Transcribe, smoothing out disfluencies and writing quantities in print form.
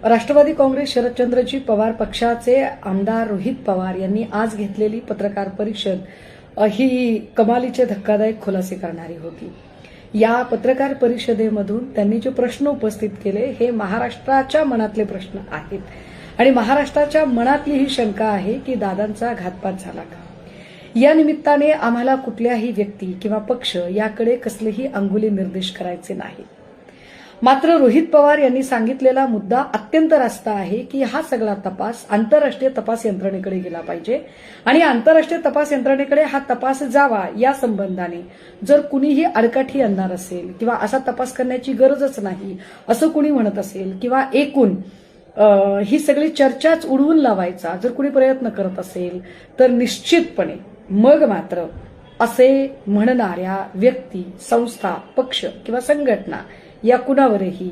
राष्ट्रवादी काँग्रेस शरदचंद्रजी पवार पक्षाचे आमदार रोहित पवार यांनी आज घेतलेली पत्रकार परिषद ही कमालीचे धक्कादायक खुलासे करणारी होती। या पत्रकार परिषदेमधून त्यांनी जे प्रश्न उपस्थित केले हे महाराष्ट्राच्या मनातले प्रश्न आहेत आणि महाराष्ट्राच्या मनातली ही शंका आहे की दादांचा घातपात झाला का। या निमित्ताने आम्हाला कुठल्याही व्यक्ती किंवा पक्ष याकडे कसलेही अंगुली निर्देश करायचे नाही। मात्र रोहित पवार यांनी सांगितलेला मुद्दा अत्यंत रास्त आहे की हा सगळा तपास आंतरराष्ट्रीय तपास यंत्रणेकडे गेला पाहिजे आणि आंतरराष्ट्रीय तपास यंत्रणेकडे हा तपास जावा या संबंधाने जर कुणीही आडकाठी आणणार असेल किंवा असा तपास करण्याची गरजच नाही असं कुणी म्हणत असेल किंवा एकूण ही सगळी चर्चाच उडवून लावायचा जर कुणी प्रयत्न करत असेल तर निश्चितपणे मग मात्र असे म्हणणाऱ्या व्यक्ती, संस्था, पक्ष किंवा संघटना या कुणावरही